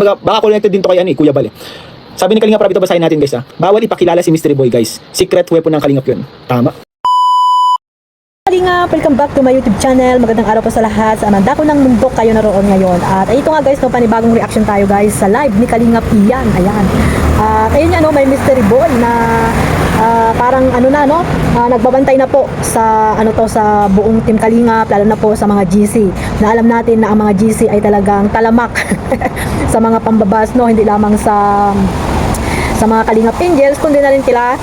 Baka connected din to kay Kuya Bal eh. Sabi ni Kalingap Rab, ito basahin natin guys ha. Bawal ipakilala si Mystery Boy guys. Secret weapon ng Kalingap yun. Tama. Kalingap, welcome back to my YouTube channel. Magandang araw po sa lahat. Sa mandako ng mundo kayo naroon ngayon. At ito nga guys, panibagong reaction tayo guys sa live ni Kalingap Ian. Ayan. At ayun nga may Mystery Boy na parang nagbabantay na po sa sa buong team Kalingap, lalo na po sa mga GC. Na alam natin na ang mga GC ay talagang talamak sa mga pambabas, hindi lamang sa mga Kalingap Angels, kundi na rin kila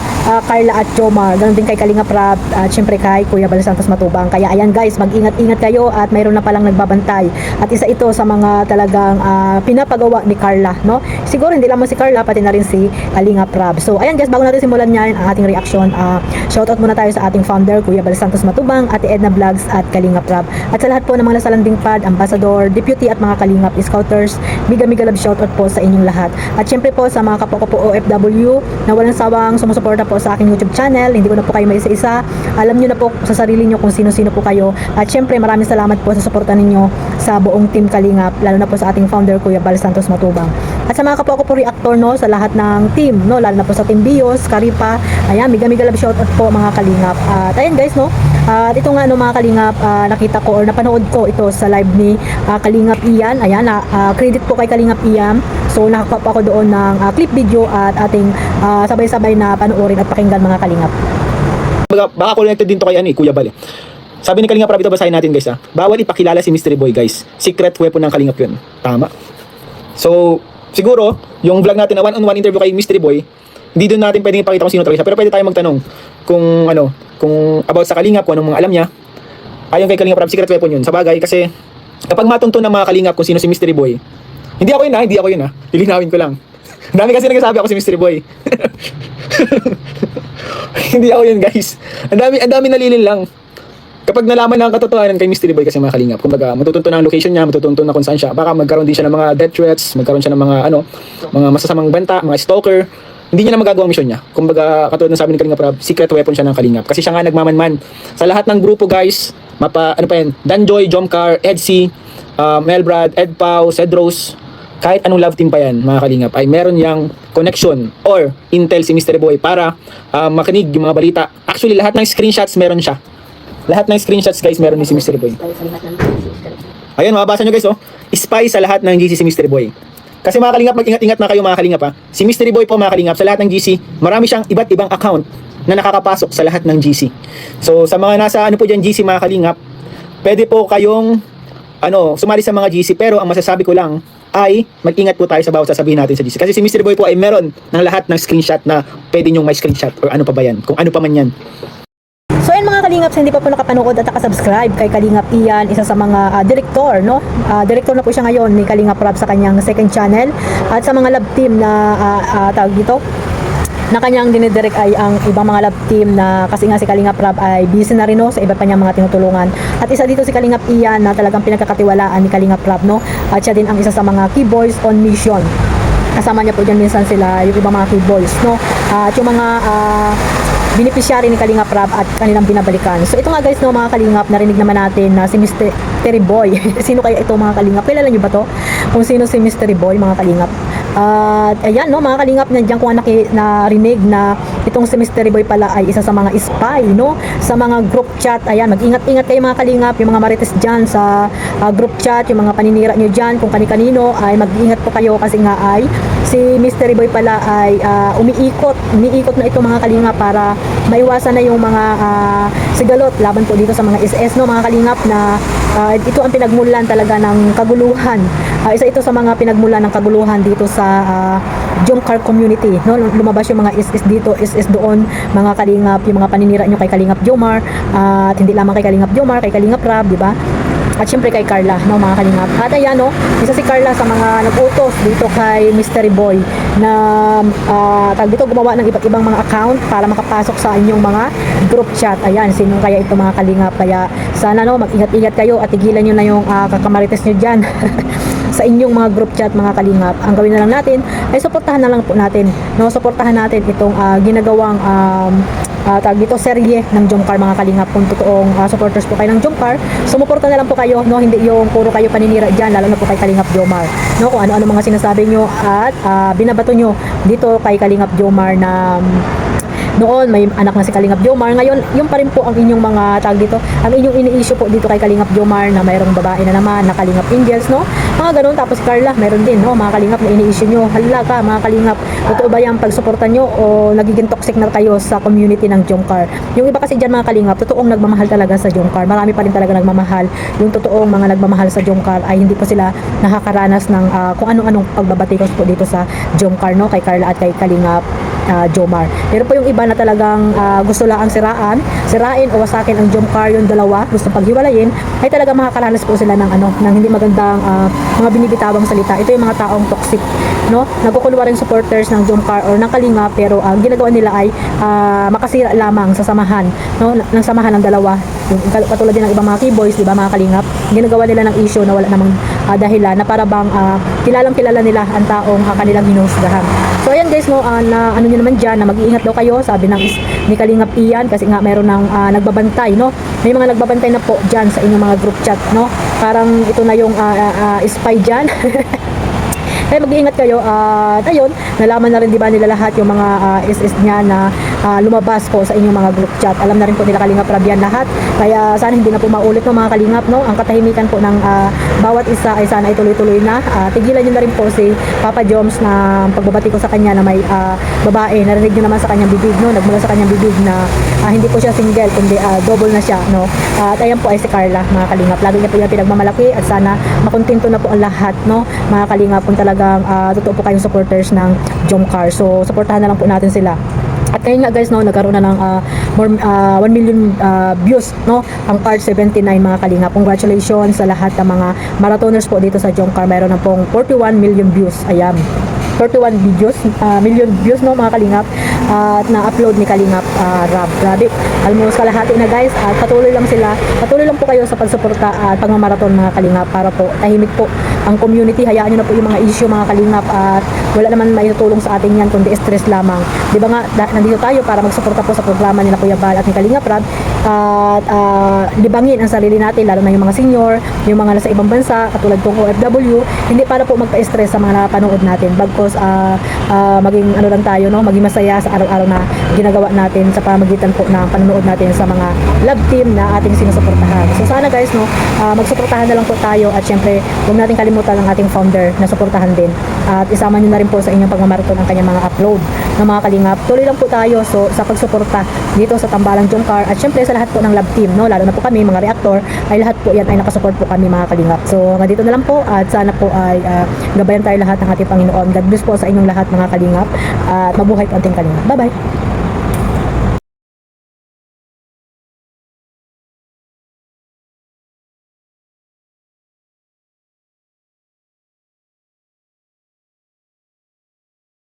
Carla at Jomar. Ganon din kay Kalingap Rab at syempre kay Kuya Bal Santos Matubang. Kaya ayan guys, mag-ingat-ingat kayo at mayroon na palang nagbabantay. At isa ito sa mga talagang pinapagawa ni Carla, no? Siguro hindi lamang si Carla, pati na rin si Kalingap Rab. So ayan guys, bago natin simulan yan ang ating reaction, shoutout muna tayo sa ating founder, Kuya Bal Santos Matubang, Ate Edna Vlogs at Kalingap Rab. At sa lahat po ng mga nasa landing pad, ambassador, deputy at mga Kalingap Scouters, miga-miga love shoutout po sa inyong lahat. At syempre po sa mga kapwa ko po OFW na walang sawang sumusuporta po sa aking YouTube channel, hindi ko na po kayo maisa-isa. Alam niyo na po sa sarili niyo kung sino-sino po kayo. At syempre maraming salamat po sa suporta ninyo sa buong team Kalingap, lalo na po sa ating founder Kuya Bal Santos Matubang. At sa mga kapwa ko po reactor sa lahat ng team, lalo na po sa Team Bios, Karipa, ayan, miga-miga love shoutout po mga Kalingap. At ayan guys, at ito nga mga Kalingap, nakita ko or napanood ko ito sa live ni Kalingap Ian. Ayan, credit po kay Kalingap Ian. So nakakuha pa ako doon ng clip video at ating sabay-sabay na panoorin at pakinggan mga Kalingap. Baka connected din to kay Kuya Bal eh. Sabi ni Kalingap Rab, ito basahin natin guys ha. Bawal ipakilala si Mystery Boy guys. Secret weapon ng Kalingap yun. Tama. So siguro yung vlog natin na one-on-one interview kay Mystery Boy, hindi doon natin pwedeng ipakita kung sino talaga siya. Pero pwede tayo magtanong kung kung about sa Kalingap, kung anong mga alam niya. Ayon kay Kalingap Rab, secret weapon yun. Sa bagay kasi kapag matuntun ng mga Kalingap kung sino si Mystery Boy, hindi ako yun ha. Lilinawin ko lang. Ang dami kasi nagsasabi ako si Mystery Boy. Hindi ako yun guys. Ang dami nalilin lang. Kapag nalaman na ang katotohanan kay Mystery Boy kasi mga Kalingap, kumbaga matutuntun na ang location niya, matutuntun na kung saan siya. Baka magkaroon din siya ng mga death threats, magkaroon siya ng mga mga masasamang banta, mga stalker. Hindi niya na magagawa ang mission niya. Kumbaga katulad ng sabi ni Kalingap Rab, secret weapon siya ng Kalingap. Kasi siya nga nagmamanman sa lahat ng grupo guys. Danjoy, Jomcar, Edsy, Melbrad, Ed Pau, Cedros, kahit anong love team pa yan mga Kalingap, ay meron yang connection or intel si Mystery Boy para makinig yung mga balita. Actually lahat ng screenshots meron siya. Lahat ng screenshots guys meron ni si Mystery Boy. Ayun, mababasa nyo guys spy sa lahat ng GC si Mystery Boy. Kasi mga Kalingap, mag-ingat-ingat na kayo mga Kalingap ha. Si Mystery Boy po mga Kalingap, sa lahat ng GC marami siyang iba't ibang account na nakakapasok sa lahat ng GC. So sa mga nasa po dyan GC mga Kalingap, pwede po kayong sumali sa mga GC, pero ang masasabi ko lang ay mag-ingat po tayo sa bawat sasabihin natin sa GC. Kasi si Mystery Boy po ay meron ng lahat ng screenshot na pwede nyong may screenshot or ano pa ba yan, kung ano pa man yan. So ayun mga Kalingap, sa hindi pa po nakapanood at nakasubscribe kay Kalingap Ian, isa sa mga director, director na po siya ngayon ni Kalingap Rab sa kanyang second channel. At sa mga love team na tawag dito, na kanyang dinidirect ay ang ibang mga love team na kasi nga si Kalingap Rab ay busy na rin sa iba pa niyang mga tinutulungan. At isa dito si Kalingap Ian na talagang pinagkakatiwalaan ni Kalingap Rab, at siya din ang isa sa mga key boys on mission. Kasama niya po dyan minsan sila yung ibang mga key boys, at yung mga beneficiary ni Kalingap Rab at kanilang binabalikan. So ito nga guys, mga Kalingap, narinig naman natin na si Mystery Boy. Sino kaya ito mga Kalingap? Kilala niyo ba to? Kung sino si Mystery Boy mga Kalingap? At ayan mga Kalingap, nandiyan ko narinig na itong si Mystery Boy pala ay isa sa mga spy sa mga group chat. Ayan, mag-ingat-ingat kayo mga Kalingap, yung mga marites dyan sa group chat, yung mga paninira nyo dyan kung kani-kanino, ay mag-ingat po kayo kasi nga ay si Mystery Boy pala ay umiikot na ito mga Kalingap para maiwasan na yung mga sigalot laban po dito sa mga SS mga Kalingap, na ito ang pinagmulan talaga ng kaguluhan. Isa ito sa mga pinagmulan ng kaguluhan dito sa Jomcar community, lumabas yung mga SS dito, SS doon mga Kalingap, yung mga paninira nyo kay Kalingap Jomar, at hindi lamang kay Kalingap Jomar, kay Kalingap Rab, di ba? At syempre kay Carla, mga Kalingap. At ayan, isa si Carla sa mga nag-utos dito kay Mystery Boy na dito gumawa ng iba't ibang mga account para makapasok sa inyong mga group chat. Ayan, sino kaya ito mga Kalingap? Kaya sana mag-ingat-ingat kayo at tigilan nyo na yung kakamarites nyo dyan sa inyong mga group chat mga kalingap. Ang gawin na lang natin ay suportahan na lang po natin, no? Suportahan natin itong ginagawang tawag dito, serye ng Jomcar mga kalingap. Kung totoong supporters po kayo ng Jomcar, sumuporta na lang po kayo, no? Hindi yung puro kayo paninira dyan, lalo na po kay Kalingap Jomar, no? Kung ano-ano mga sinasabi nyo at binabato nyo dito kay Kalingap Jomar na noon may anak na si Kalingap Jomar, ngayon yun pa rin po ang inyong mga tag dito, ang inyong ini-issue po dito kay Kalingap Jomar na mayroong babae na naman na Kalingap Angels, no? Mga ganun. Tapos Carla, mayroon din, no? Mga Kalingap na ini-issue nyo. Hala ka mga Kalingap, totoo ba yung pagsuporta nyo o nagiging toxic na kayo sa community ng Jomcar? Yung iba kasi dyan mga Kalingap, totoong nagmamahal talaga sa Jomcar. Marami pa rin talaga nagmamahal. Yung totoong mga nagmamahal sa Jomcar ay hindi pa sila nakakaranas ng kung anong-anong pagbabatikos po dito sa Jomcar, no? Kay Carla at kay Kalingap Jomar. Pero po yung iba na talagang gusto lang sirain o wasakin ang Jomcar, yung dalawa, gusto paghiwalayin, ay talaga makakaranas po sila ng ng hindi magandang mga binibitawang salita. Ito yung mga taong toxic, no? Nagkukunwaring supporters ng Jomcar or ng Kalinga, pero ang ginagawa nila ay makasira lamang sa samahan, no? Ng samahan ng dalawa. Yung katulad din ng ibang mga keyboys, di ba mga Kalingap, ginagawa nila ng issue na wala namang dahilan, na para bang kilalang kilala nila ang taong kanilang hinusgahan. So ayan guys, no, na ano nyo naman dyan, na mag-iingat daw kayo, sabi ni Kalingap Ian, kasi nga meron ng nagbabantay, no? May mga nagbabantay na po dyan sa inyong mga group chat, no? Parang ito na yung spy dyan. Kaya mag-iingat kayo. Ayun, nalaman na rin di ba nila lahat yung mga SS niya na lumabas po sa inyong mga group chat. Alam na rin po nila Kalingap Rab yan lahat. Kaya sana hindi na po maulit ng mga Kalingap, no? Ang katahimikan po ng bawat isa ay sana ituloy-tuloy na. Tigilan nyo na rin po si Papa Joms na pagbabati ko sa kanya na may babae. Narinig nyo naman sa kanyang bibig, no? Nagmula sa kanyang bibig na hindi po siya single, kundi double na siya, no? At ayan po ay si Carla, mga Kalingap. Lagi niya po yung pinagmamalaki at sana makontento na po ang lahat, no? Mga Kalingap, kung talagang totoo po kayong supporters ng Jomcar. So, supportahan na lang po natin sila. At ngayon nga guys, no, nagkaroon na ng 1 million views, no, ang part 79 mga Kalingap. Congratulations sa lahat ng mga marathoners po dito sa Jomcar. Mayroon na pong 41 million views. Ayan. 41 million views, no, mga Kalingap, at na-upload ni Kalingap Rab. Grabe, almost kalahati na guys, at patuloy lang po kayo sa pagsuporta at pagmamaraton mga Kalingap, para po tahimik po ang community. Hayaan nyo na po yung mga issue mga Kalingap, at wala naman maitutulong sa atin yan kundi stress lamang. Di ba nga, nandito tayo para magsuporta po sa programa nila Kuya Bal at ni Kalingap Rab, at libangin ang sarili natin, lalo na yung mga senior, yung mga nasa ibang bansa katulad kong OFW, hindi para po magpa-stress sa mga napanood natin, bagkos maging ano lang tayo, no, maging masaya sa araw-araw na ginagawa natin sa pamamagitan po ng panonood natin sa mga love team na ating sinusuportahan. So sana guys, no, magsuportahan na lang po tayo, at syempre huwag natin kalimutan ang ating founder na suportahan din, at isama nyo na rin po sa inyong pagmamaraton ang kanyang mga upload ng mga Kalingap. Tuloy lang po tayo sa pagsuporta dito sa Tambalang Jomcar, at syempre sa lahat po ng love team, no, lalo na po kami mga reactor, ay lahat po yan ay nakasupport po kami mga Kalingap. So hanggang dito na lang po, at sana po ay gabayan tayo lahat ng ating Panginoon. God bless po sa inyong lahat mga Kalingap, at mabuhay po ating Kalingap. Bye bye.